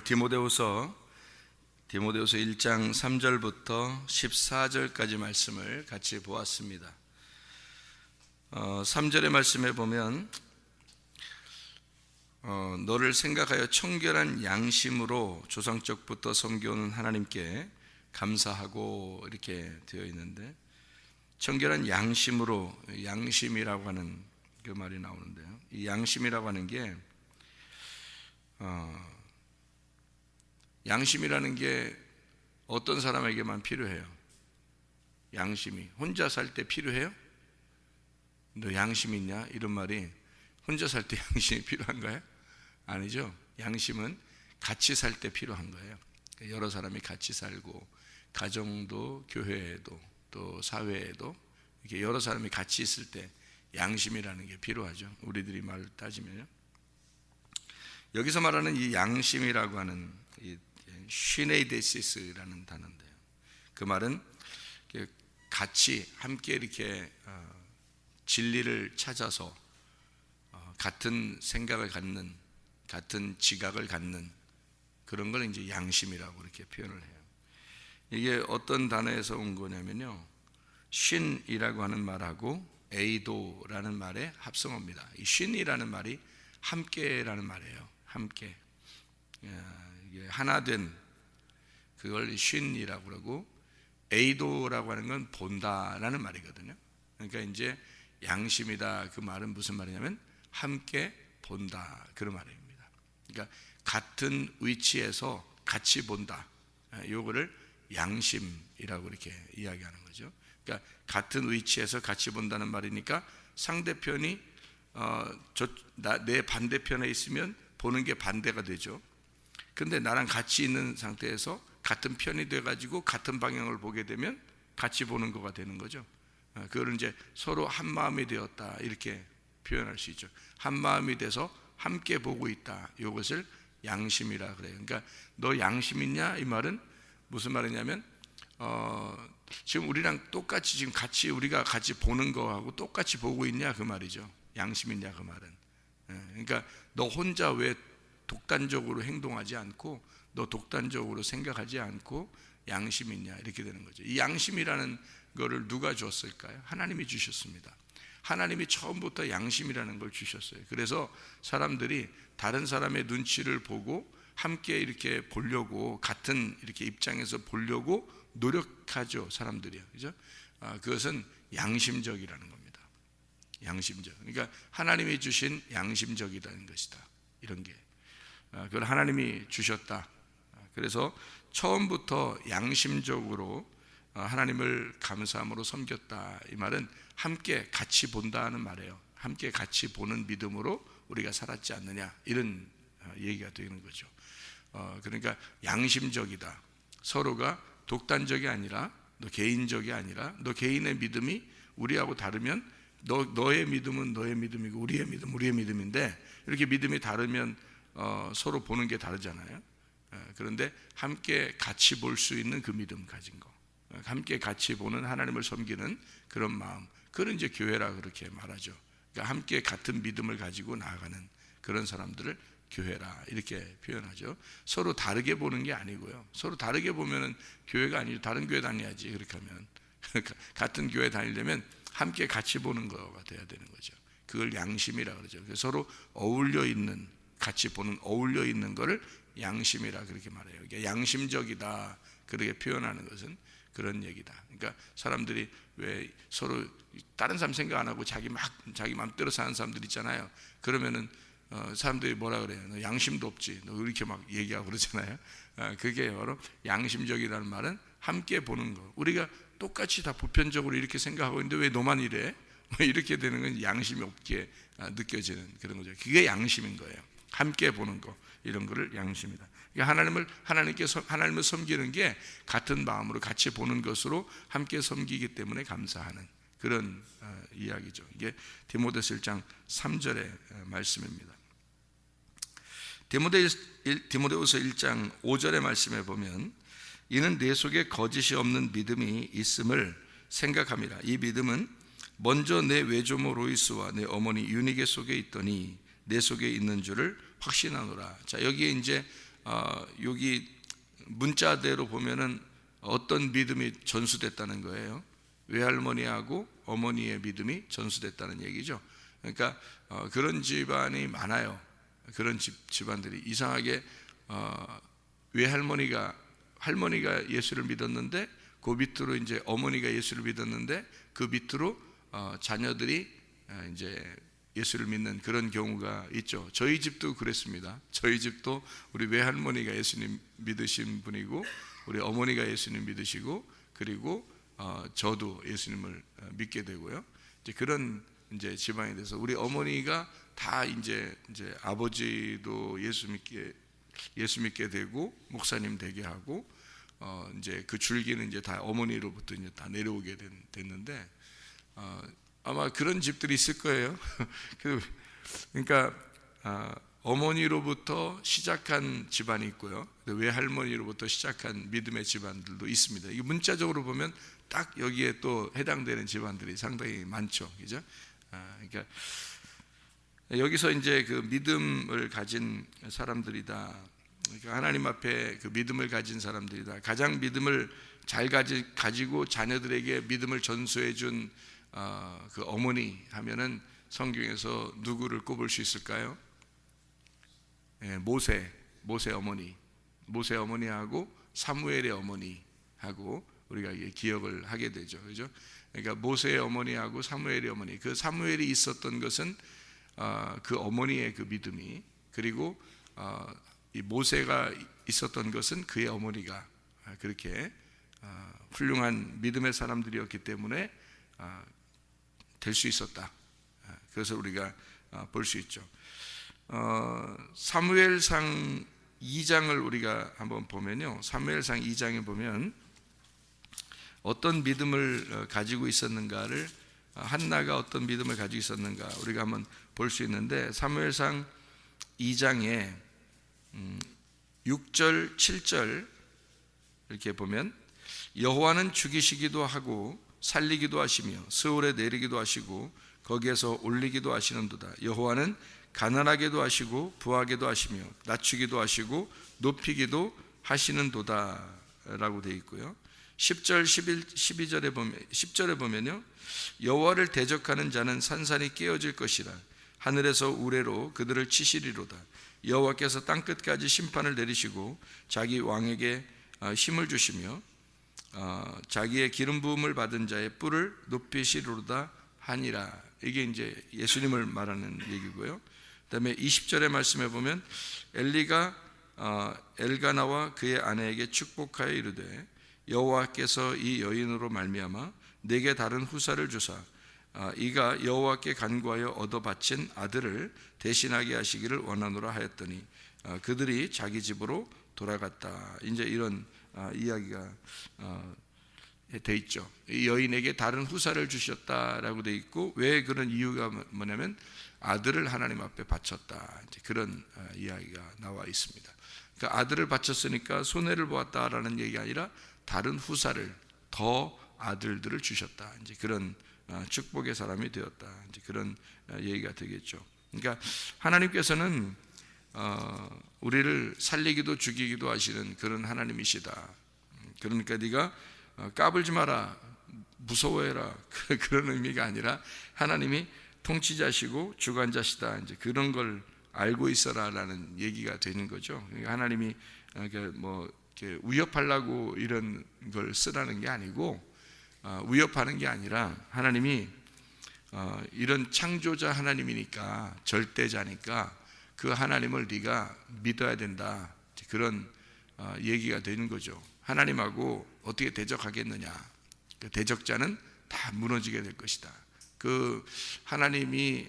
디모데후서 1장 3절부터 14절까지 말씀을 같이 보았습니다. 3절의 말씀에 보면 너를 생각하여 청결한 양심으로 조상적부터 섬겨오는 하나님께 감사하고 이렇게 되어 있는데, 청결한 양심으로, 양심이라고 하는 그 말이 나오는데요, 이 양심이라고 하는 게 양심이라는 게 어떤 사람에게만 필요해요? 양심이 혼자 살 때 필요해요? 너 양심 있냐? 이런 말이 혼자 살 때 양심이 필요한가요? 아니죠. 양심은 같이 살 때 필요한 거예요. 여러 사람이 같이 살고, 가정도 교회에도 또 사회에도 이렇게 여러 사람이 같이 있을 때 양심이라는 게 필요하죠. 우리들이 말을 따지면요. 여기서 말하는 이 양심이라고 하는 이 시네이데시스라는 단어인데요, 그 말은 같이 함께 이렇게 진리를 찾아서 같은 생각을 갖는, 같은 지각을 갖는 그런 걸 이제 양심이라고 이렇게 표현을 해요. 이게 어떤 단어에서 온 거냐면요, 신이라고 하는 말하고 에이도라는 말의 합성어입니다. 이 신이라는 말이 함께라는 말이에요. 함께, 이게 하나 된 그걸 신이라고 그러고, 에이도라고 하는 건 본다라는 말이거든요. 그러니까 이제 양심이다, 그 말은 무슨 말이냐면 함께 본다, 그런 말입니다. 그러니까 같은 위치에서 같이 본다, 요거를 양심이라고 이렇게 이야기하는 거죠. 그러니까 같은 위치에서 같이 본다는 말이니까 상대편이 내 반대편에 있으면 보는 게 반대가 되죠. 근데 나랑 같이 있는 상태에서 같은 편이 돼가지고 같은 방향을 보게 되면 같이 보는 거가 되는 거죠. 그걸 이제 서로 한 마음이 되었다, 이렇게 표현할 수 있죠. 한 마음이 돼서 함께 보고 있다, 이것을 양심이라 그래요. 그러니까 너 양심 있냐? 이 말은 무슨 말이냐면 지금 우리랑 똑같이 지금 같이 우리가 같이 보는 거하고 똑같이 보고 있냐, 그 말이죠. 양심 있냐, 그 말은. 그러니까 너 혼자 왜 독단적으로 행동하지 않고, 너 독단적으로 생각하지 않고 양심 있냐, 이렇게 되는 거죠. 이 양심이라는 거를 누가 줬을까요? 하나님이 주셨습니다. 하나님이 처음부터 양심이라는 걸 주셨어요. 그래서 사람들이 다른 사람의 눈치를 보고 함께 이렇게 보려고, 같은 이렇게 입장에서 보려고 노력하죠, 사람들이요. 그죠? 그것은 양심적이라는 겁니다. 양심적. 그러니까 하나님이 주신 양심적이라는 것이다, 이런 게. 그걸 하나님이 주셨다. 그래서 처음부터 양심적으로 하나님을 감사함으로 섬겼다, 이 말은 함께 같이 본다는 말이에요. 함께 같이 보는 믿음으로 우리가 살았지 않느냐, 이런 얘기가 되는 거죠. 그러니까 양심적이다. 서로가 독단적이 아니라, 너 개인적이 아니라, 너 개인의 믿음이 우리하고 다르면 너의 믿음은 너의 믿음이고 우리의 믿음 우리의 믿음인데, 이렇게 믿음이 다르면 서로 보는 게 다르잖아요. 그런데 함께 같이 볼 수 있는 그 믿음 가진 거, 함께 같이 보는 하나님을 섬기는 그런 마음, 그런 이제 교회라 그렇게 말하죠. 그러니까 함께 같은 믿음을 가지고 나아가는 그런 사람들을 교회라 이렇게 표현하죠. 서로 다르게 보는 게 아니고요. 서로 다르게 보면은 교회가 아니죠. 다른 교회 다녀야지. 그렇게 하면 같은 교회 다니려면 함께 같이 보는 거가 돼야 되는 거죠. 그걸 양심이라 그러죠. 서로 어울려 있는, 같이 보는, 어울려 있는 거를 양심이라 그렇게 말해요. 그러니까 양심적이다, 그렇게 표현하는 것은 그런 얘기다. 그러니까 사람들이 왜 서로 다른 사람 생각 안 하고 자기 마음대로 사는 사람들 있잖아요. 그러면은 사람들이 뭐라 그래요? 너 양심도 없지, 너 이렇게 막 얘기하고 그러잖아요. 그게 바로 양심적이라는 말은 함께 보는 거. 우리가 똑같이 다 보편적으로 이렇게 생각하고 있는데 왜 너만 이래? 뭐 이렇게 되는 건 양심이 없게 느껴지는 그런 거죠. 그게 양심인 거예요. 함께 보는 거, 이런 거를 양심이다. 그러니까 하나님을 섬기는 게 같은 마음으로 같이 보는 것으로 함께 섬기기 때문에 감사하는 그런 이야기죠. 이게 디모데후서 1장 3절의 말씀입니다. 디모데후서 1장 5절의 말씀에 보면, 이는 내 속에 거짓이 없는 믿음이 있음을 생각합니다. 이 믿음은 먼저 내 외조모 로이스와 내 어머니 유니게 속에 있더니 내 속에 있는 줄을 확신하노라. 자, 여기에 이제 여기 문자대로 보면은 어떤 믿음이 전수됐다는 거예요. 외할머니하고 어머니의 믿음이 전수됐다는 얘기죠. 그러니까 그런 집안이 많아요. 그런 집안들이 이상하게 할머니가 예수를 믿었는데 그 밑으로 이제 어머니가 예수를 믿었는데 그 밑으로 자녀들이 이제 예수를 믿는 그런 경우가 있죠. 저희 집도 그랬습니다. 저희 집도 우리 외할머니가 예수님 믿으신 분이고 우리 어머니가 예수님 믿으시고 그리고 저도 예수님을 믿게 되고요. 이제 그런 이제 집안이 돼서 우리 어머니가 다 이제 아버지도 예수 믿게 되고 목사님 되게 하고 이제 그 줄기는 이제 다 어머니로부터 이제 다 내려오게 됐는데 아마 그런 집들이 있을 거예요. 그러니까 어머니로부터 시작한 집안이 있고요. 외할머니로부터 시작한 믿음의 집안들도 있습니다. 이게 문자적으로 보면 딱 여기에 또 해당되는 집안들이 상당히 많죠. 그죠? 그러니까 여기서 이제 그 믿음을 가진 사람들이다. 그러니까 하나님 앞에 그 믿음을 가진 사람들이다. 가장 믿음을 잘 가지고 자녀들에게 믿음을 전수해 준 그 어머니 하면은 성경에서 누구를 꼽을 수 있을까요? 모세 어머니하고 사무엘의 어머니하고 우리가 기억을 하게 되죠. 그죠? 그러니까 모세의 어머니하고 사무엘의 어머니. 그 사무엘이 있었던 것은 그 어머니의 그 믿음이, 그리고 이 모세가 있었던 것은 그의 어머니가 그렇게 훌륭한 믿음의 사람들이었기 때문에 될 수 있었다. 그래서 우리가 볼 수 있죠. 사무엘상 2장을 우리가 한번 보면요, 사무엘상 2장에 보면 어떤 믿음을 가지고 있었는가를, 한나가 어떤 믿음을 가지고 있었는가 우리가 한번 볼 수 있는데, 사무엘상 2장에 6절 7절 이렇게 보면, 여호와는 죽이시기도 하고 살리기도 하시며 스올에 내리기도 하시고 거기에서 올리기도 하시는도다. 여호와는 가난하게도 하시고 부하게도 하시며 낮추기도 하시고 높이기도 하시는도다 라고 되어 있고요. 10절 10절에 보면요, 여호와를 대적하는 자는 산산이 깨어질 것이라. 하늘에서 우레로 그들을 치시리로다. 여호와께서 땅끝까지 심판을 내리시고 자기 왕에게 힘을 주시며 자기의 기름 부음을 받은 자의 뿔을 높이시리로다 하니라. 이게 이제 예수님을 말하는 얘기고요. 그다음에 20절의 말씀에 보면, 엘리가 엘가나와 그의 아내에게 축복하여 이르되 여호와께서 이 여인으로 말미암아 내게 다른 후사를 주사 이가 여호와께 간구하여 얻어 바친 아들을 대신하게 하시기를 원하노라 하였더니 그들이 자기 집으로 돌아갔다. 이제 이런 이야기가 돼 있죠. 이 여인에게 다른 후사를 주셨다라고 돼 있고, 왜 그런 이유가 뭐냐면 아들을 하나님 앞에 바쳤다. 이제 그런 이야기가 나와 있습니다. 그러니까 아들을 바쳤으니까 손해를 보았다라는 얘기가 아니라 다른 후사를, 더 아들들을 주셨다. 이제 그런 축복의 사람이 되었다. 이제 그런 얘기가 되겠죠. 그러니까 하나님께서는 우리를 살리기도 죽이기도 하시는 그런 하나님이시다. 그러니까 네가 까불지 마라, 무서워해라, 그런 의미가 아니라 하나님이 통치자시고 주관자시다. 이제 그런 걸 알고 있어라라는 얘기가 되는 거죠. 그러니까 하나님이 뭐 이렇게 위협하려고 이런 걸 쓰라는 게 아니고, 위협하는 게 아니라 하나님이 이런 창조자 하나님이니까, 절대자니까 그 하나님을 네가 믿어야 된다. 그런 얘기가 되는 거죠. 하나님하고 어떻게 대적하겠느냐? 그 대적자는 다 무너지게 될 것이다. 그 하나님이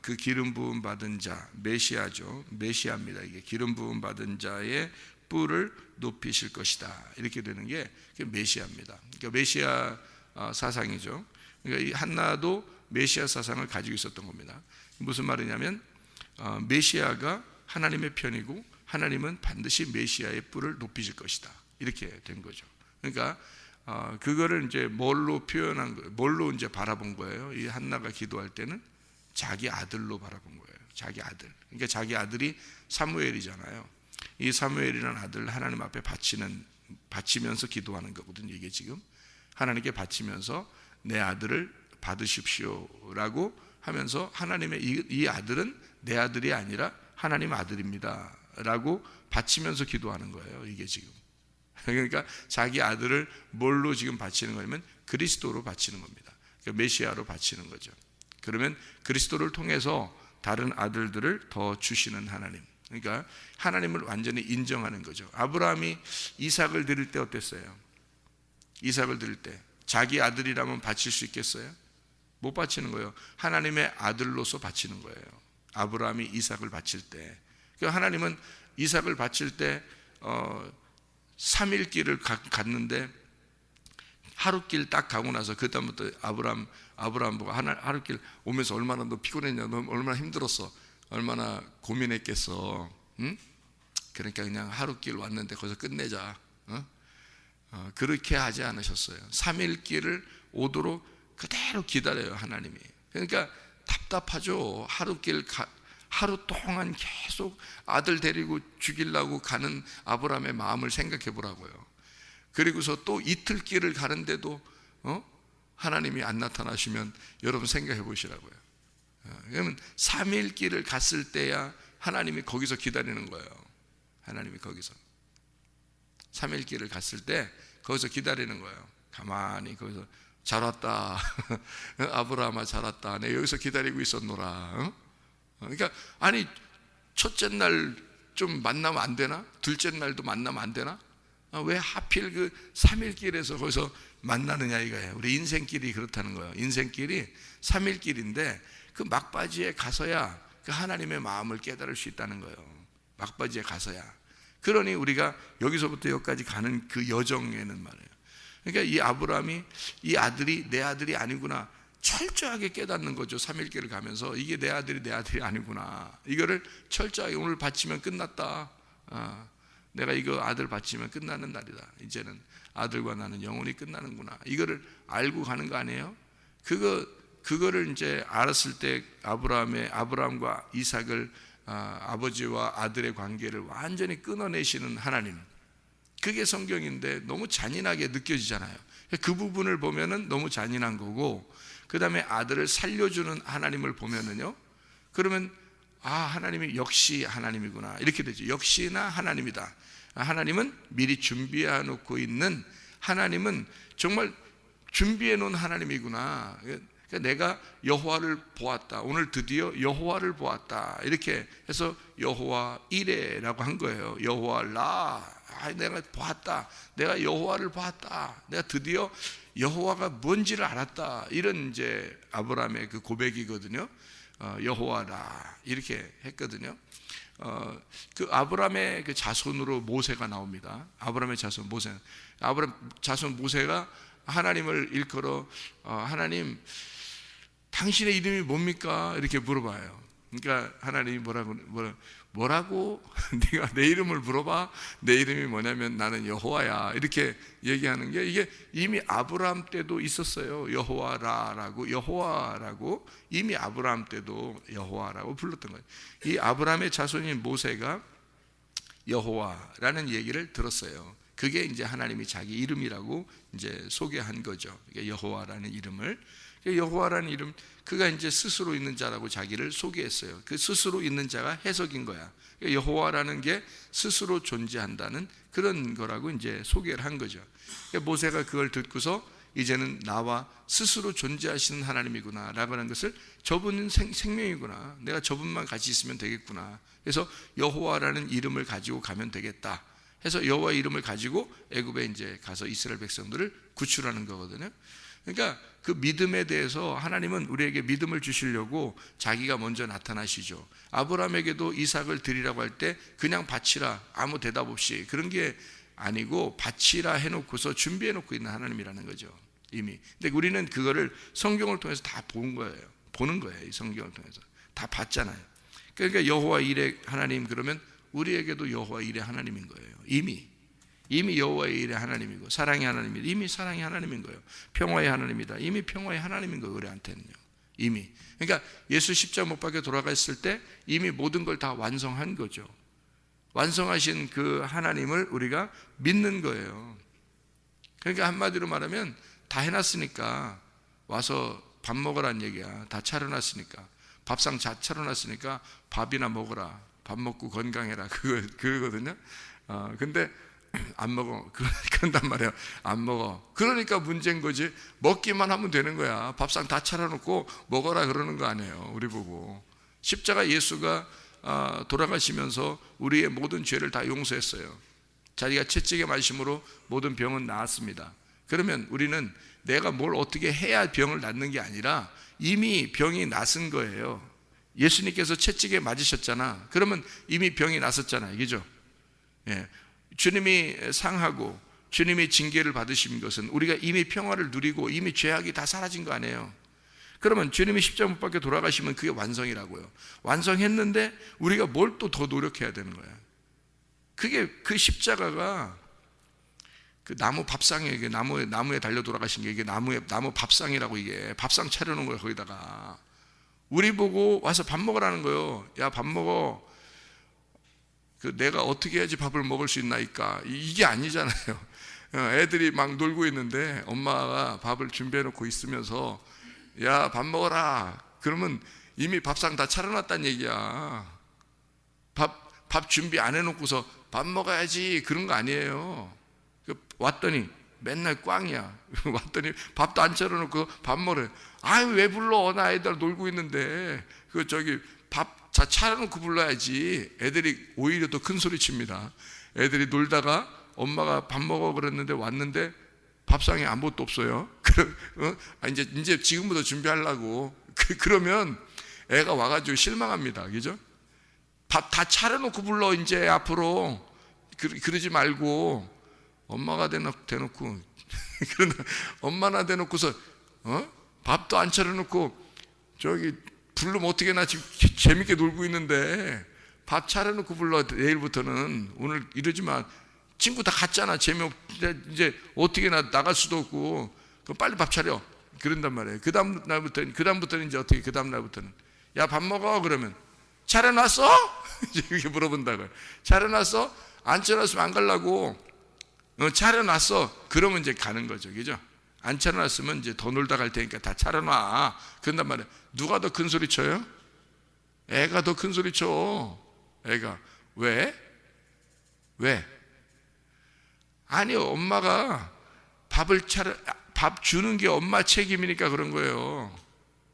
그 기름 부음 받은 자, 메시아죠. 메시아입니다. 이게 기름 부음 받은 자의 뿔을 높이실 것이다. 이렇게 되는 게 메시아입니다. 그러니까 메시아 사상이죠. 그러니까 이 한나도 메시아 사상을 가지고 있었던 겁니다. 무슨 말이냐면 메시아가 하나님의 편이고 하나님은 반드시 메시아의 뿔을 높이실 것이다. 이렇게 된 거죠. 그러니까 그거를 이제 뭘로 표현한 거예요? 뭘로 이제 바라본 거예요? 이 한나가 기도할 때는 자기 아들로 바라본 거예요. 자기 아들. 그러니까 자기 아들이 사무엘이잖아요. 이 사무엘이라는 아들을 하나님 앞에 바치면서 기도하는 거거든요. 이게 지금 하나님께 바치면서 내 아들을 받으십시오라고 하면서 하나님의 이 아들은 내 아들이 아니라 하나님 아들입니다 라고 바치면서 기도하는 거예요. 이게 지금 그러니까 자기 아들을 뭘로 지금 바치는 거냐면 그리스도로 바치는 겁니다. 그러니까 메시아로 바치는 거죠. 그러면 그리스도를 통해서 다른 아들들을 더 주시는 하나님, 그러니까 하나님을 완전히 인정하는 거죠. 아브라함이 이삭을 드릴 때 어땠어요? 이삭을 드릴 때 자기 아들이라면 바칠 수 있겠어요? 못 바치는 거예요. 하나님의 아들로서 바치는 거예요. 아브라함이 이삭을 바칠 때, 그러니까 하나님은 이삭을 바칠 때 3일 길을 갔는데 하루길 딱 가고 나서 그다음부터 아브라함 보고 하루길 오면서 얼마나 너 피곤했냐, 너 얼마나 힘들었어, 얼마나 고민했겠어, 응? 그러니까 그냥 하루길 왔는데 거기서 끝내자, 그렇게 하지 않으셨어요. 3일 길을 오도록 그대로 기다려요 하나님이. 그러니까 답답하죠. 하루 동안 계속 아들 데리고 죽이려고 가는 아브라함의 마음을 생각해 보라고요. 그리고서 또 이틀 길을 가는데도 하나님이 안 나타나시면 여러분 생각해 보시라고요. 그러면 3일 길을 갔을 때야 하나님이 거기서 기다리는 거예요. 하나님이 거기서 3일 길을 갔을 때 거기서 기다리는 거예요. 가만히 거기서 잘 왔다 아브라함아 잘 왔다, 내가 여기서 기다리고 있었노라. 그러니까 아니 첫째 날 좀 만나면 안 되나? 둘째 날도 만나면 안 되나? 왜 하필 그 3일 길에서 거기서 만나느냐 이거예요. 우리 인생길이 그렇다는 거예요. 인생길이 3일 길인데 그 막바지에 가서야 그 하나님의 마음을 깨달을 수 있다는 거예요. 막바지에 가서야. 그러니 우리가 여기서부터 여기까지 가는 그 여정에는 말이에요. 그러니까 이 아브라함이 이 아들이 내 아들이 아니구나 철저하게 깨닫는 거죠. 3일 길을 가면서 이게 내 아들이 아니구나, 이거를 철저하게 오늘 바치면 끝났다, 내가 이거 아들 바치면 끝나는 날이다, 이제는 아들과 나는 영원히 끝나는구나, 이거를 알고 가는 거 아니에요? 그거를 이제 알았을 때 아브라함과 이삭을 아버지와 아들의 관계를 완전히 끊어내시는 하나님, 그게 성경인데 너무 잔인하게 느껴지잖아요. 그 부분을 보면은 너무 잔인한 거고, 그 다음에 아들을 살려주는 하나님을 보면은요, 그러면 하나님이 역시 하나님이구나 이렇게 되죠. 역시나 하나님이다. 하나님은 미리 준비해 놓고 있는, 하나님은 정말 준비해 놓은 하나님이구나. 그러니까 내가 여호와를 보았다, 오늘 드디어 여호와를 보았다, 이렇게 해서 여호와 이레라고 한 거예요. 여호와 라, 내가 보았다, 내가 여호와를 보았다, 내가 드디어 여호와가 뭔지를 알았다, 이런 이제 아브라함의 그 고백이거든요. 여호와라 이렇게 했거든요. 그 아브라함의 그 자손으로 모세가 나옵니다. 아브라함의 자손 모세, 아브라함 자손 모세가 하나님을 일컬어 하나님 당신의 이름이 뭡니까? 이렇게 물어봐요. 그러니까 하나님이 뭐라고? 네가 내 이름을 물어봐. 내 이름이 뭐냐면 나는 여호와야, 이렇게 얘기하는 게, 이게 이미 아브라함 때도 있었어요. 여호와라고 이미 아브라함 때도 여호와라고 불렀던 거예요. 이 아브라함의 자손인 모세가 여호와라는 얘기를 들었어요. 그게 이제 하나님이 자기 이름이라고 이제 소개한 거죠. 여호와라는 이름을. 여호와라는 이름, 그가 이제 스스로 있는 자라고 자기를 소개했어요. 그 스스로 있는 자가 해석인 거야. 여호와라는 게 스스로 존재한다는 그런 거라고 이제 소개를 한 거죠. 모세가 그걸 듣고서 이제는 나와 스스로 존재하시는 하나님이구나 라고 하는 것을, 저분은 생명이구나, 내가 저분만 같이 있으면 되겠구나, 그래서 여호와라는 이름을 가지고 가면 되겠다 해서 여호와 이름을 가지고 애굽에 이제 가서 이스라엘 백성들을 구출하는 거거든요. 그러니까 그 믿음에 대해서 하나님은 우리에게 믿음을 주시려고 자기가 먼저 나타나시죠. 아브라함에게도 이삭을 드리라고 할 때 그냥 바치라 아무 대답 없이 그런 게 아니고 바치라 해놓고서 준비해놓고 있는 하나님이라는 거죠 이미. 근데 우리는 그거를 성경을 통해서 다 보는 거예요. 이 성경을 통해서 다 봤잖아요. 그러니까 여호와 이레 하나님, 그러면 우리에게도 여호와 이레 하나님인 거예요. 이미 여호와의 일의 하나님이고, 사랑의 하나님이다, 이미 사랑의 하나님인 거예요. 평화의 하나님이다, 이미 평화의 하나님인 거예요. 우리한테는요 이미. 그러니까 예수 십자가 못 박혀 돌아갔을 때 이미 모든 걸 다 완성한 거죠. 완성하신 그 하나님을 우리가 믿는 거예요. 그러니까 한마디로 말하면 다 해놨으니까 와서 밥 먹으라는 얘기야. 다 차려놨으니까, 밥상 다 차려놨으니까 밥이나 먹어라. 밥 먹고 건강해라. 그거거든요. 근데 안 먹어. 그런단 말이에요. 안 먹어. 그러니까 문제인 거지. 먹기만 하면 되는 거야. 밥상 다 차려놓고 먹어라 그러는 거 아니에요. 우리 보고. 십자가 예수가 돌아가시면서 우리의 모든 죄를 다 용서했어요. 자기가 채찍에 맞으심으로 모든 병은 나았습니다. 그러면 우리는 내가 뭘 어떻게 해야 병을 낫는 게 아니라 이미 병이 낫은 거예요. 예수님께서 채찍에 맞으셨잖아. 그러면 이미 병이 났었잖아요. 그죠? 예. 주님이 상하고 주님이 징계를 받으신 것은 우리가 이미 평화를 누리고 이미 죄악이 다 사라진 거 아니에요. 그러면 주님이 십자가 못 박혀 돌아가시면 그게 완성이라고요. 완성했는데 우리가 뭘 또 더 노력해야 되는 거야. 그게 그 십자가가 그 나무 밥상에, 이게 나무에 달려 돌아가신 게 이게 나무 밥상이라고, 이게 밥상 차려놓은 거예요. 거기다가 우리 보고 와서 밥 먹으라는 거예요. 야, 밥 먹어. 그 내가 어떻게 해야지 밥을 먹을 수 있나이까? 이게 아니잖아요. 애들이 막 놀고 있는데 엄마가 밥을 준비해 놓고 있으면서 야, 밥 먹어라. 그러면 이미 밥상 다 차려놨다는 얘기야. 밥 준비 안 해놓고서 밥 먹어야지 그런 거 아니에요. 왔더니 맨날 꽝이야. 왔더니 밥도 안 차려놓고 밥 먹으래. 아유, 왜 불러? 나 애들 놀고 있는데. 밥 다 차려놓고 불러야지. 애들이 오히려 더 큰 소리 칩니다. 애들이 놀다가 엄마가 밥 먹어 그랬는데 왔는데 밥상에 아무것도 없어요. 이제 지금부터 준비하려고. 그러면 애가 와가지고 실망합니다. 그죠? 밥 다 차려놓고 불러, 이제 앞으로. 그러지 말고 엄마가 대놓고 엄마나 대놓고서 밥도 안 차려놓고 부르면 어떻게, 나 지금 재밌게 놀고 있는데 밥 차려놓고 불러. 내일부터는. 오늘 이러지 마. 친구 다 갔잖아. 이제 어떻게 나갈 수도 없고. 그럼 빨리 밥 차려. 그런단 말이에요. 그 다음부터는 이제 어떻게, 그 다음 날부터는 야, 밥 먹어. 그러면 차려놨어? 이렇게 물어본다고요. 차려놨어? 안 차려놨으면 안 가려고. 차려놨어. 그러면 이제 가는 거죠. 그죠? 안 차려놨으면 이제 더 놀다 갈 테니까 다 차려놔. 그런단 말이에요. 누가 더 큰 소리 쳐요? 애가 더 큰 소리 쳐. 애가. 왜? 아니, 엄마가 밥 주는 게 엄마 책임이니까 그런 거예요.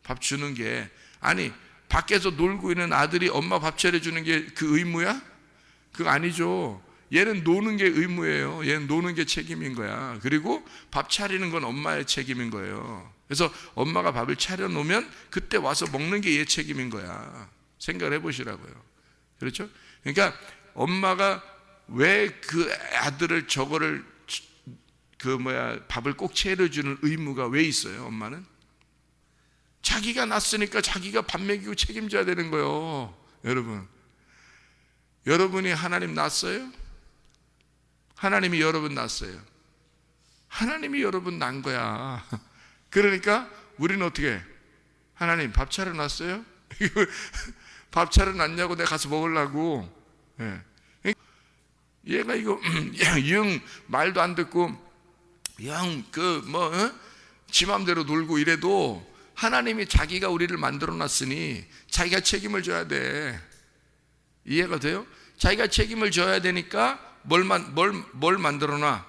밥 주는 게. 아니, 밖에서 놀고 있는 아들이 엄마 밥 차려주는 게 그 의무야? 그거 아니죠. 얘는 노는 게 의무예요. 얘는 노는 게 책임인 거야. 그리고 밥 차리는 건 엄마의 책임인 거예요. 그래서 엄마가 밥을 차려놓으면 그때 와서 먹는 게 얘 책임인 거야. 생각을 해보시라고요. 그렇죠? 그러니까 엄마가 왜 그 아들을 밥을 꼭 차려주는 의무가 왜 있어요? 엄마는 자기가 낳았으니까 자기가 밥 먹이고 책임져야 되는 거예요. 여러분이 하나님 낳았어요? 하나님이 여러분 낳았어요. 하나님이 여러분 낳은 거야. 그러니까 우리는 어떻게 해? 하나님 밥 차려놨어요? 밥 차려놨냐고 내가 가서 먹으려고. 얘가 이거 영 말도 안 듣고 영 지 맘대로 놀고 이래도 하나님이 자기가 우리를 만들어 놨으니 자기가 책임을 져야 돼. 이해가 돼요? 자기가 책임을 져야 되니까 뭘 만들어 놔?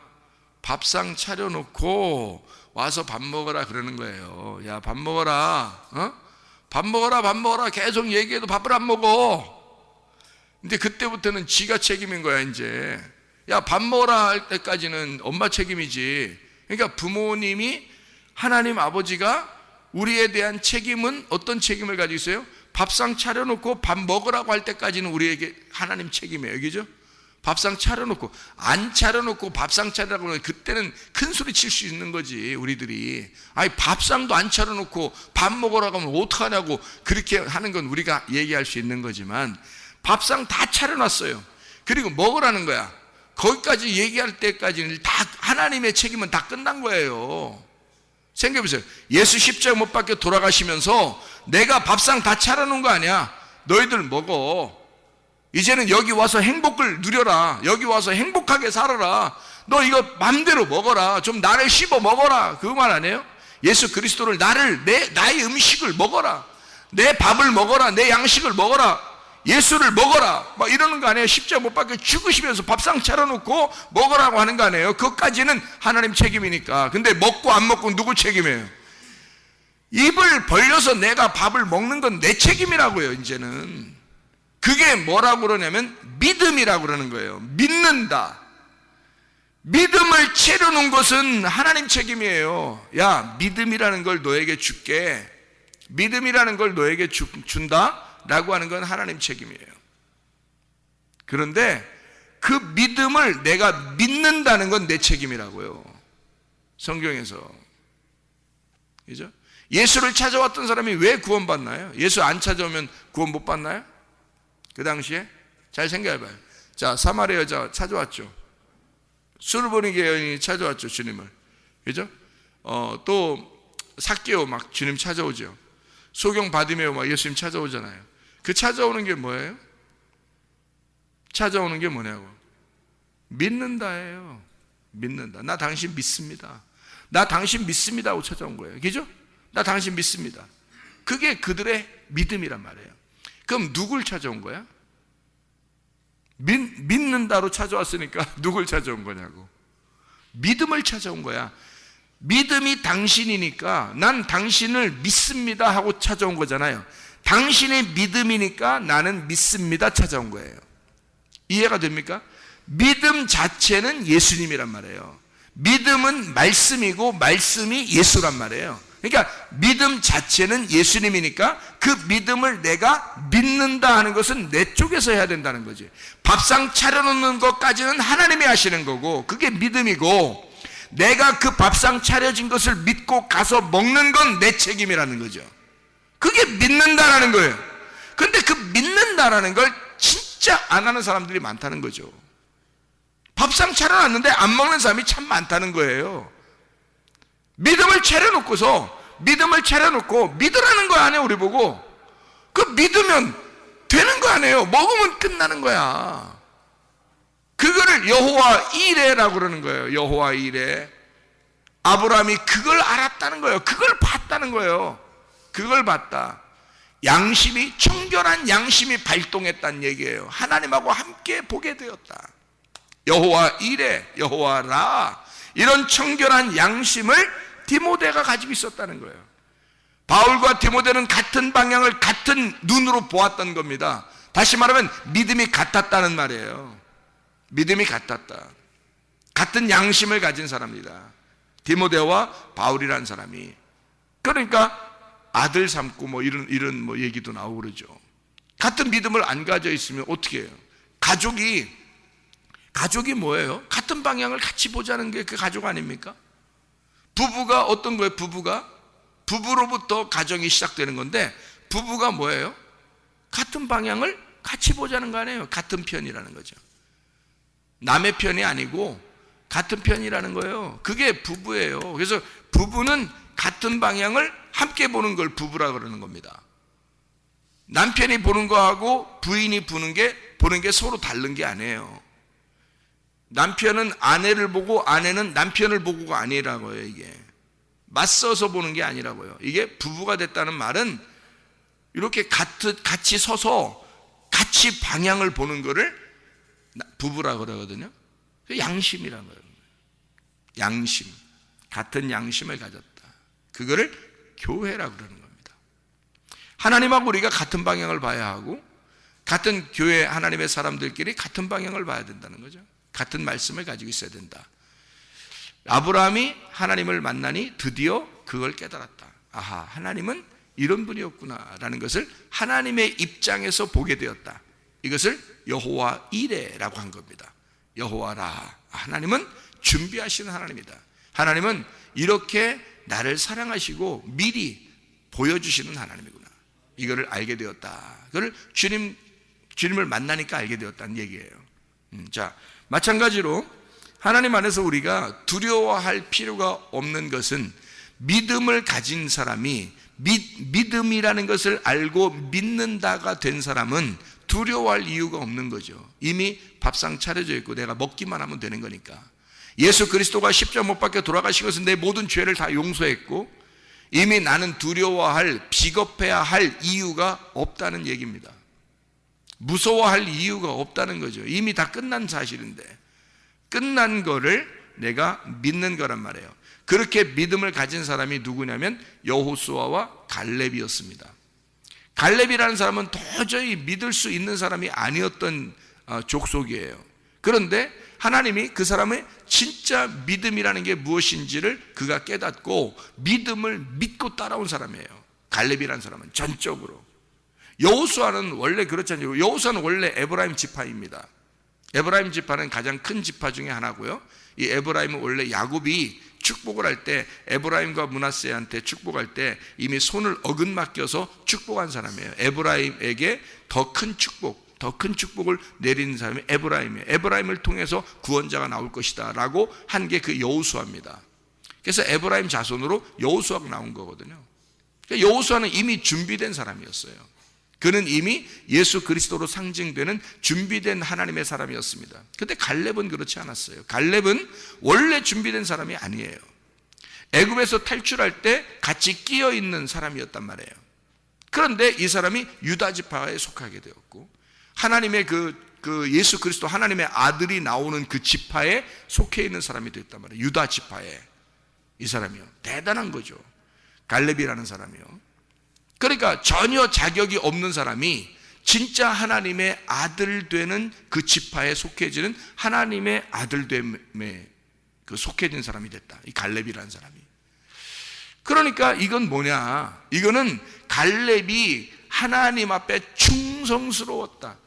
밥상 차려놓고 와서 밥 먹어라 그러는 거예요. 야, 밥 먹어라. 밥 먹어라 계속 얘기해도 밥을 안 먹어. 근데 그때부터는 지가 책임인 거야. 이제 야, 밥 먹어라 할 때까지는 엄마 책임이지. 그러니까 부모님이, 하나님 아버지가 우리에 대한 책임은 어떤 책임을 가지고 있어요? 밥상 차려놓고 밥 먹으라고 할 때까지는 우리에게 하나님 책임이에요. 그죠? 밥상 차려놓고, 안 차려놓고 밥상 차리라고 하면 그때는 큰 소리 칠 수 있는 거지. 우리들이 아니, 밥상도 안 차려놓고 밥 먹으라고 하면 어떡하냐고 그렇게 하는 건 우리가 얘기할 수 있는 거지만, 밥상 다 차려놨어요. 그리고 먹으라는 거야. 거기까지 얘기할 때까지는 다 하나님의 책임은 다 끝난 거예요. 생각해보세요. 예수 십자가 못 박혀 돌아가시면서 내가 밥상 다 차려놓은 거 아니야. 너희들 먹어. 이제는 여기 와서 행복을 누려라. 여기 와서 행복하게 살아라. 너 이거 맘대로 먹어라. 좀 나를 씹어 먹어라. 그 말 아니에요? 예수 그리스도를 나의 음식을 먹어라. 내 밥을 먹어라. 내 양식을 먹어라. 예수를 먹어라. 막 이러는 거 아니에요? 십자가 못 박혀 죽으시면서 밥상 차려놓고 먹으라고 하는 거 아니에요? 그것까지는 하나님 책임이니까. 근데 먹고 안 먹고 누구 책임이에요? 입을 벌려서 내가 밥을 먹는 건 내 책임이라고요. 이제는 그게 뭐라고 그러냐면 믿음이라고 그러는 거예요. 믿는다. 믿음을 채려놓은 것은 하나님 책임이에요. 야, 믿음이라는 걸 너에게 줄게. 믿음이라는 걸 너에게 준다 라고 하는 건 하나님 책임이에요. 그런데 그 믿음을 내가 믿는다는 건 내 책임이라고요. 성경에서. 그죠? 예수를 찾아왔던 사람이 왜 구원받나요? 예수 안 찾아오면 구원 못 받나요? 그 당시에? 잘 생각해봐요. 자, 사마리아 여자 찾아왔죠. 수르보니게 여인이 찾아왔죠, 주님을. 그죠? 또 삭개오 막 주님 찾아오죠. 소경 바디메오 막 예수님 찾아오잖아요. 그 찾아오는 게 뭐예요? 찾아오는 게 뭐냐고. 믿는다예요. 믿는다. 나 당신 믿습니다. 나 당신 믿습니다 하고 찾아온 거예요. 그죠? 나 당신 믿습니다. 그게 그들의 믿음이란 말이에요. 그럼 누굴 찾아온 거야? 믿는다로 찾아왔으니까 누굴 찾아온 거냐고. 믿음을 찾아온 거야. 믿음이 당신이니까 난 당신을 믿습니다 하고 찾아온 거잖아요. 당신의 믿음이니까 나는 믿습니다 찾아온 거예요. 이해가 됩니까? 믿음 자체는 예수님이란 말이에요. 믿음은 말씀이고 말씀이 예수란 말이에요. 그러니까 믿음 자체는 예수님이니까 그 믿음을 내가 믿는다 하는 것은 내 쪽에서 해야 된다는 거지. 밥상 차려놓는 것까지는 하나님이 하시는 거고 그게 믿음이고, 내가 그 밥상 차려진 것을 믿고 가서 먹는 건 내 책임이라는 거죠. 그게 믿는다라는 거예요. 근데 그 믿는다라는 걸 진짜 안 하는 사람들이 많다는 거죠. 밥상 차려놨는데 안 먹는 사람이 참 많다는 거예요. 믿음을 차려놓고 믿으라는 거 아니에요. 우리 보고 그 믿으면 되는 거 아니에요. 먹으면 끝나는 거야. 그거를 여호와 이레라고 그러는 거예요. 여호와 이레. 아브라함이 그걸 알았다는 거예요. 그걸 봤다는 거예요. 그걸 봤다. 양심이, 청결한 양심이 발동했다는 얘기예요. 하나님하고 함께 보게 되었다. 여호와 이레, 여호와 라, 이런 청결한 양심을 디모데가 가지고 있었다는 거예요. 바울과 디모데는 같은 방향을 같은 눈으로 보았던 겁니다. 다시 말하면 믿음이 같았다는 말이에요. 믿음이 같았다. 같은 양심을 가진 사람이다. 디모데와 바울이라는 사람이. 그러니까 아들 삼고 뭐 이런 뭐 얘기도 나오고 그러죠. 같은 믿음을 안 가져 있으면 어떻게 해요? 가족이 뭐예요? 같은 방향을 같이 보자는 게 그 가족 아닙니까? 부부가 어떤 거예요? 부부로부터 가정이 시작되는 건데, 부부가 뭐예요? 같은 방향을 같이 보자는 거 아니에요? 같은 편이라는 거죠. 남의 편이 아니고 같은 편이라는 거예요. 그게 부부예요. 그래서 부부는 같은 방향을 함께 보는 걸 부부라 그러는 겁니다. 남편이 보는 거하고 부인이 보는 게 서로 다른 게 아니에요. 남편은 아내를 보고 아내는 남편을 보고가 아니라고요. 이게 맞서서 보는 게 아니라고요. 이게 부부가 됐다는 말은 이렇게 같이 서서 같이 방향을 보는 거를 부부라 그러거든요. 양심이라는 거예요. 양심, 같은 양심을 가졌다. 그거를 교회라고 그러는 겁니다. 하나님하고 우리가 같은 방향을 봐야 하고, 같은 교회 하나님의 사람들끼리 같은 방향을 봐야 된다는 거죠. 같은 말씀을 가지고 있어야 된다. 아브라함이 하나님을 만나니 드디어 그걸 깨달았다. 아하, 하나님은 이런 분이었구나 라는 것을 하나님의 입장에서 보게 되었다. 이것을 여호와 이레라고 한 겁니다. 여호와라, 하나님은 준비하시는 하나님이다. 하나님은 이렇게 나를 사랑하시고 미리 보여주시는 하나님이구나. 이거를 알게 되었다. 그걸 주님을 만나니까 알게 되었다는 얘기예요. 자, 마찬가지로 하나님 안에서 우리가 두려워할 필요가 없는 것은, 믿음을 가진 사람이 믿음이라는 것을 알고 믿는다가 된 사람은 두려워할 이유가 없는 거죠. 이미 밥상 차려져 있고 내가 먹기만 하면 되는 거니까. 예수 그리스도가 십자가 못 박혀 돌아가시고서 내 모든 죄를 다 용서했고 이미 나는 두려워할, 비겁해야 할 이유가 없다는 얘기입니다. 무서워할 이유가 없다는 거죠. 이미 다 끝난 사실인데 끝난 거를 내가 믿는 거란 말이에요. 그렇게 믿음을 가진 사람이 누구냐면 여호수아와 갈렙이었습니다. 갈렙이라는 사람은 도저히 믿을 수 있는 사람이 아니었던 족속이에요. 그런데 하나님이 그 사람의 진짜 믿음이라는 게 무엇인지를 그가 깨닫고 믿음을 믿고 따라온 사람이에요. 갈렙이라는 사람은 전적으로. 여호수아는 원래 그렇지 않죠. 여호수아는 원래 에브라임 지파입니다. 에브라임 지파는 가장 큰 지파 중에 하나고요. 이 에브라임은 원래 야곱이 축복을 할 때 에브라임과 므낫세한테 축복할 때 이미 손을 어긋맡겨서 축복한 사람이에요. 에브라임에게 더 큰 축복을 내리는 사람이 에브라임이에요. 에브라임을 통해서 구원자가 나올 것이다 라고 한 게 그 여호수아입니다. 그래서 에브라임 자손으로 여호수아가 나온 거거든요. 그러니까 여호수아는 이미 준비된 사람이었어요. 그는 이미 예수 그리스도로 상징되는 준비된 하나님의 사람이었습니다. 그런데 갈렙은 그렇지 않았어요. 갈렙은 원래 준비된 사람이 아니에요. 애굽에서 탈출할 때 같이 끼어 있는 사람이었단 말이에요. 그런데 이 사람이 유다 지파에 속하게 되었고 하나님의 그 예수 그리스도 하나님의 아들이 나오는 그 지파에 속해 있는 사람이 됐단 말이에요. 유다 지파에. 이 사람이요. 대단한 거죠. 갈렙이라는 사람이요. 그러니까 전혀 자격이 없는 사람이 진짜 하나님의 아들 되는 그 지파에 속해지는 하나님의 아들됨에 속해진 사람이 됐다. 이 갈렙이라는 사람이. 그러니까 이건 뭐냐? 이거는 갈렙이 하나님 앞에 충성스러웠다.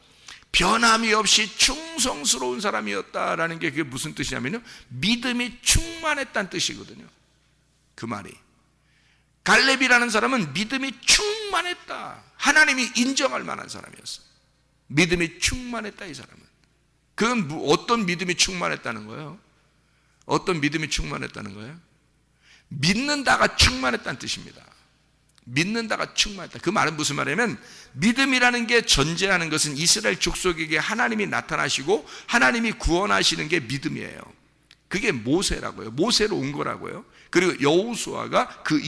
변함이 없이 충성스러운 사람이었다라는 게 그게 무슨 뜻이냐면요. 믿음이 충만했다는 뜻이거든요. 그 말이. 갈렙이라는 사람은 믿음이 충만했다. 하나님이 인정할 만한 사람이었어요. 믿음이 충만했다 이 사람은. 그건 어떤 믿음이 충만했다는 거예요? 어떤 믿음이 충만했다는 거예요? 믿는다가 충만했다는 뜻입니다. 믿는다가 충만했다. 그 말은 무슨 말이냐면 믿음이라는 게 전제하는 것은 이스라엘 족속에게 하나님이 나타나시고 하나님이 구원하시는 게 믿음이에요. 그게 모세라고요. 모세로 온 거라고요. 그리고 여호수아가 그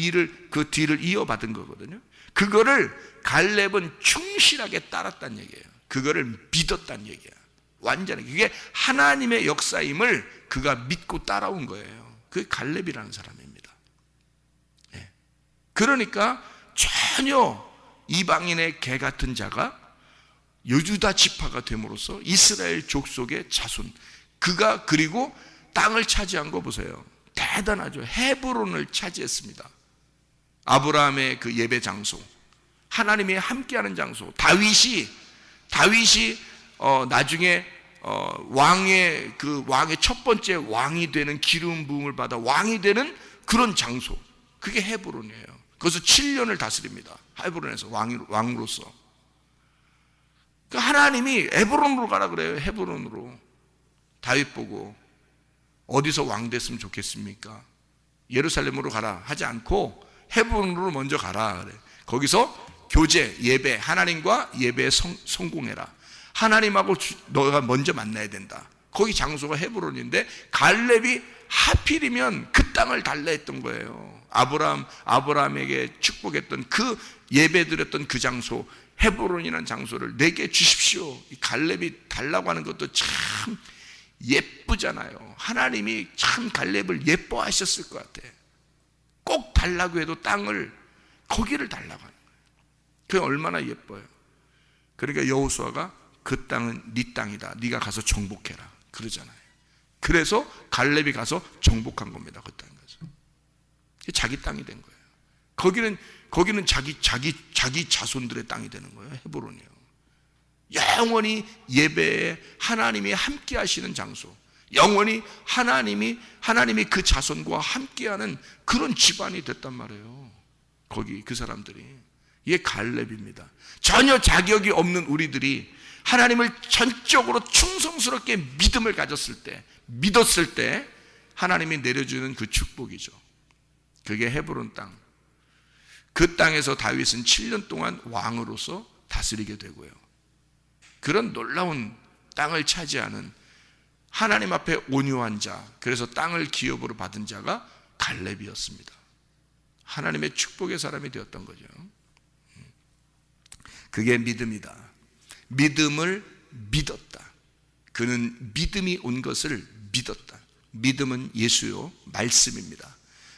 뒤를 이어받은 거거든요. 그거를 갈렙은 충실하게 따랐다는 얘기예요. 그거를 믿었다는 얘기야. 완전히 그게 하나님의 역사임을 그가 믿고 따라온 거예요. 그게 갈렙이라는 사람입니다. 네. 그러니까 전혀 이방인의 개 같은 자가 여주다 지파가 됨으로써 이스라엘 족속의 자손, 그가 그리고 땅을 차지한 거 보세요. 대단하죠. 헤브론을 차지했습니다. 아브라함의 그 예배 장소, 하나님이 함께하는 장소. 다윗이 나중에 왕의 첫 번째 왕이 되는 기름 부음을 받아 왕이 되는 그런 장소. 그게 헤브론이에요. 거기서 7년을 다스립니다. 헤브론에서 왕으로서. 그 하나님이 헤브론으로 가라 그래요. 헤브론으로. 다윗 보고 어디서 왕 됐으면 좋겠습니까? 예루살렘으로 가라 하지 않고 헤브론으로 먼저 가라 그래. 거기서 교제, 예배, 하나님과 예배에 성공해라. 하나님하고 너가 먼저 만나야 된다. 거기 장소가 헤브론인데 갈렙이 하필이면 그 땅을 달라 했던 거예요. 아브라함에게 축복했던 그 예배드렸던 그 장소, 헤브론이라는 장소를 내게 주십시오. 이 갈렙이 달라고 하는 것도 참 예쁘잖아요. 하나님이 참 갈렙을 예뻐하셨을 것 같아. 꼭 달라고 해도 땅을 거기를 달라고 하는 거예요. 그게 얼마나 예뻐요. 그러니까 여호수아가 그 땅은 네 땅이다. 네가 가서 정복해라 그러잖아요. 그래서 갈렙이 가서 정복한 겁니다. 그 땅 가서. 자기 땅이 된 거예요. 거기는 자기 자손들의 땅이 되는 거예요. 헤브론이요. 영원히 예배에 하나님이 함께 하시는 장소, 영원히 하나님이 그 자손과 함께하는 그런 집안이 됐단 말이에요. 거기 그 사람들이. 이게 갈렙입니다. 전혀 자격이 없는 우리들이 하나님을 전적으로 충성스럽게 믿음을 믿었을 때 하나님이 내려주는 그 축복이죠. 그게 헤브론 땅. 그 땅에서 다윗은 7년 동안 왕으로서 다스리게 되고요. 그런 놀라운 땅을 차지하는 하나님 앞에 온유한 자, 그래서 땅을 기업으로 받은 자가 갈렙이었습니다. 하나님의 축복의 사람이 되었던 거죠. 그게 믿음이다. 믿음을 믿었다. 그는 믿음이 온 것을 믿었다. 믿음은 예수요, 말씀입니다.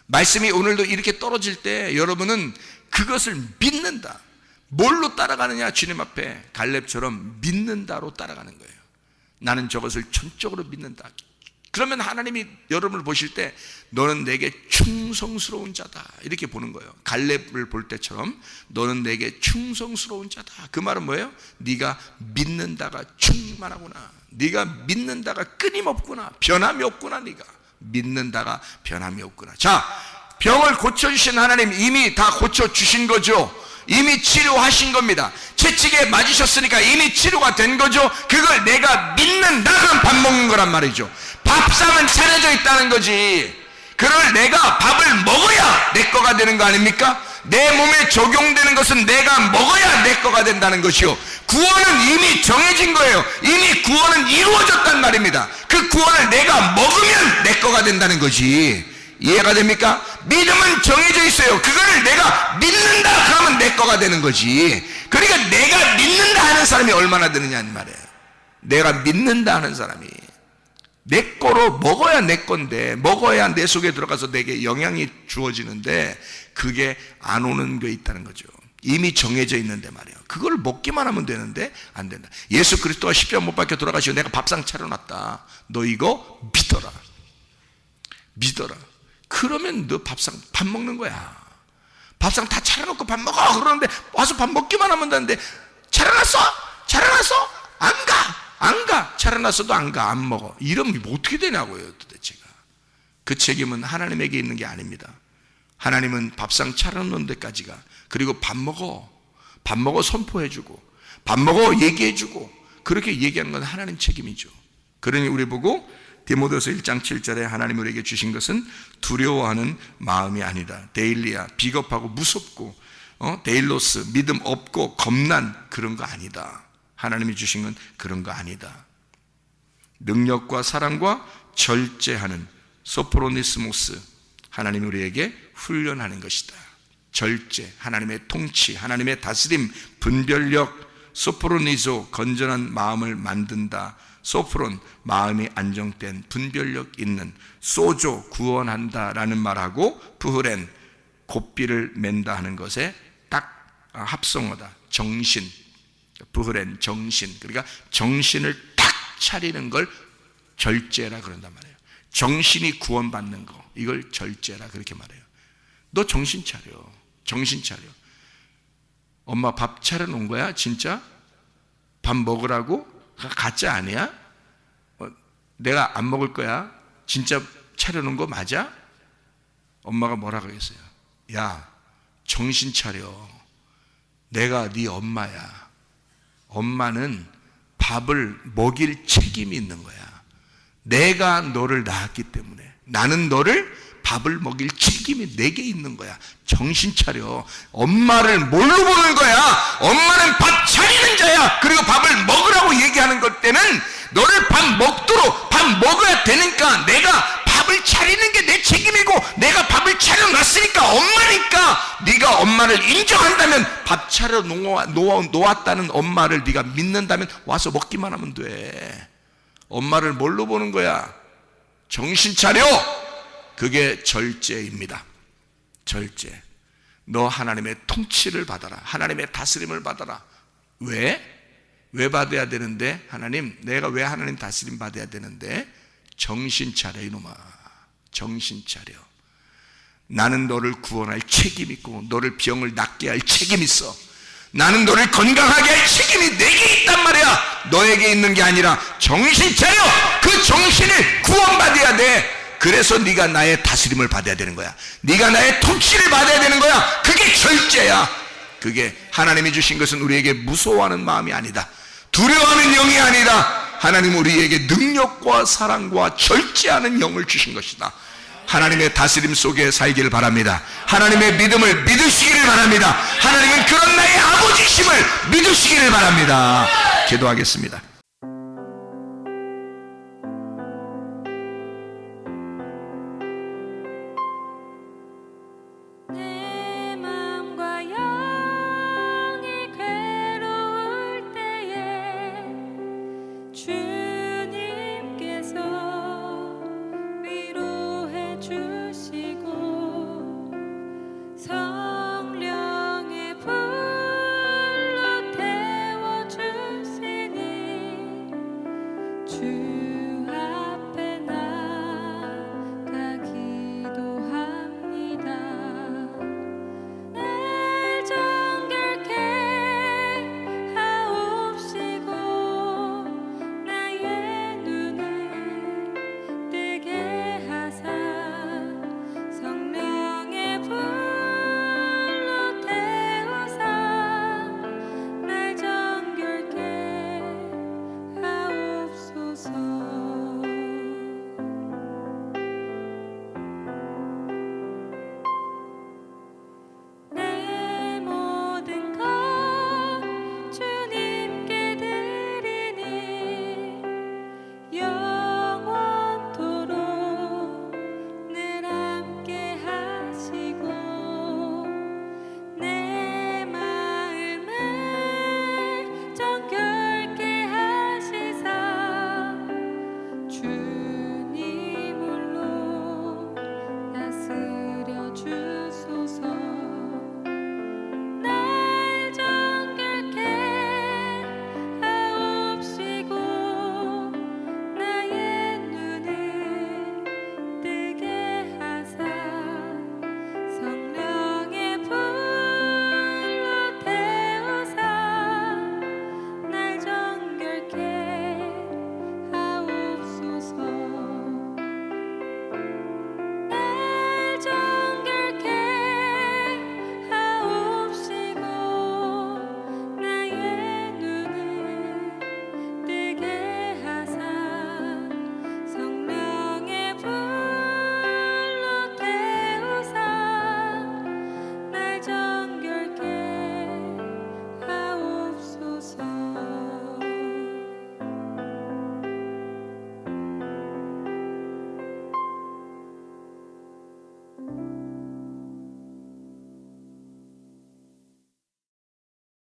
말씀이 오늘도 이렇게 떨어질 때 여러분은 그것을 믿는다. 뭘로 따라가느냐? 주님 앞에 갈렙처럼 믿는다로 따라가는 거예요. 나는 저것을 전적으로 믿는다. 그러면 하나님이 여러분을 보실 때 너는 내게 충성스러운 자다 이렇게 보는 거예요. 갈렙을 볼 때처럼 너는 내게 충성스러운 자다. 그 말은 뭐예요? 네가 믿는다가 충만하구나. 네가 믿는다가 끊임없구나. 변함이 없구나. 네가 믿는다가 변함이 없구나. 자, 병을 고쳐주신 하나님 이미 다 고쳐주신 거죠. 이미 치료하신 겁니다. 채찍에 맞으셨으니까 이미 치료가 된 거죠. 그걸 내가 믿는다 그럼 밥 먹는 거란 말이죠. 밥상은 차려져 있다는 거지. 그걸 내가 밥을 먹어야 내 거가 되는 거 아닙니까? 내 몸에 적용되는 것은 내가 먹어야 내 거가 된다는 것이요, 구원은 이미 정해진 거예요. 이미 구원은 이루어졌단 말입니다. 그 구원을 내가 먹으면 내 거가 된다는 거지. 이해가 됩니까? 믿음은 정해져 있어요. 그거를 내가 믿는다 그러면 내 거가 되는 거지. 그러니까 내가 믿는다 하는 사람이 얼마나 되느냐 이 말이에요. 내가 믿는다 하는 사람이 내 거로 먹어야 내 건데, 먹어야 내 속에 들어가서 내게 영향이 주어지는데 그게 안 오는 게 있다는 거죠. 이미 정해져 있는데 말이에요. 그걸 먹기만 하면 되는데 안 된다. 예수 그리스도가 십자가 못 박혀 돌아가시고 내가 밥상 차려놨다. 너 이거 믿어라. 믿어라. 그러면 너 밥상 밥 먹는 거야. 밥상 다 차려놓고 밥 먹어 그러는데 와서 밥 먹기만 하면 되는데 차려놨어? 차려놨어? 안 가. 차려놨어도 안 가. 안 먹어. 이러면 어떻게 되냐고요 도대체가. 그 책임은 하나님에게 있는 게 아닙니다. 하나님은 밥상 차려놓는 데까지가, 그리고 밥 먹어 선포해주고 밥 먹어 얘기해주고 그렇게 얘기하는 건 하나님 책임이죠. 그러니 우리 보고 디모데후서 1장 7절에 하나님 우리에게 주신 것은 두려워하는 마음이 아니다. 데일리아, 비겁하고 무섭고 데일로스, 믿음 없고 겁난 그런 거 아니다. 하나님이 주신 건 그런 거 아니다. 능력과 사랑과 절제하는 소프로니스모스, 하나님이 우리에게 훈련하는 것이다. 절제, 하나님의 통치, 하나님의 다스림, 분별력, 소프로니조, 건전한 마음을 만든다. 소프론, 마음이 안정된 분별력 있는, 소조, 구원한다라는 말하고 부흐렌, 곱비를 맨다 하는 것에 딱 합성어다. 정신, 부흐렌, 정신. 그러니까 정신을 딱 차리는 걸 절제라 그런단 말이에요. 정신이 구원받는 거, 이걸 절제라 그렇게 말해요. 너 정신 차려. 정신 차려. 엄마 밥 차려놓은 거야? 진짜? 밥 먹으라고? 가짜 아니야? 내가 안 먹을 거야? 진짜 차려놓은 거 맞아? 엄마가 뭐라고 했어요? 야, 정신 차려. 내가 네 엄마야. 엄마는 밥을 먹일 책임이 있는 거야. 내가 너를 낳았기 때문에 나는 너를 밥을 먹일 책임이 내게 있는 거야. 정신 차려. 엄마를 뭘로 보는 거야? 엄마는 밥 차리는 자야. 그리고 밥을 먹으라고 얘기하는 것 때는 너를 밥 먹도록 밥 먹어야 되니까 내가 밥을 차리는 게 내 책임이고, 내가 밥을 차려놨으니까 엄마니까 네가 엄마를 인정한다면, 밥 차려 놓았다는 엄마를 네가 믿는다면 와서 먹기만 하면 돼. 엄마를 뭘로 보는 거야? 정신 차려. 그게 절제입니다. 절제. 너 하나님의 통치를 받아라. 하나님의 다스림을 받아라. 왜? 왜 받아야 되는데? 하나님, 내가 왜 하나님 다스림 받아야 되는데? 정신 차려 이놈아. 정신 차려. 나는 너를 구원할 책임 있고 너를 병을 낫게 할 책임 있어. 나는 너를 건강하게 할 책임이 내게 있단 말이야. 너에게 있는 게 아니라 정신 차려. 그 정신을 구원받아야 돼. 그래서 네가 나의 다스림을 받아야 되는 거야. 네가 나의 통치를 받아야 되는 거야. 그게 절제야. 그게 하나님이 주신 것은 우리에게 무서워하는 마음이 아니다. 두려워하는 영이 아니라 하나님 우리에게 능력과 사랑과 절제하는 영을 주신 것이다. 하나님의 다스림 속에 살기를 바랍니다. 하나님의 믿음을 믿으시기를 바랍니다. 하나님은 그런 나의 아버지심을 믿으시기를 바랍니다. 기도하겠습니다.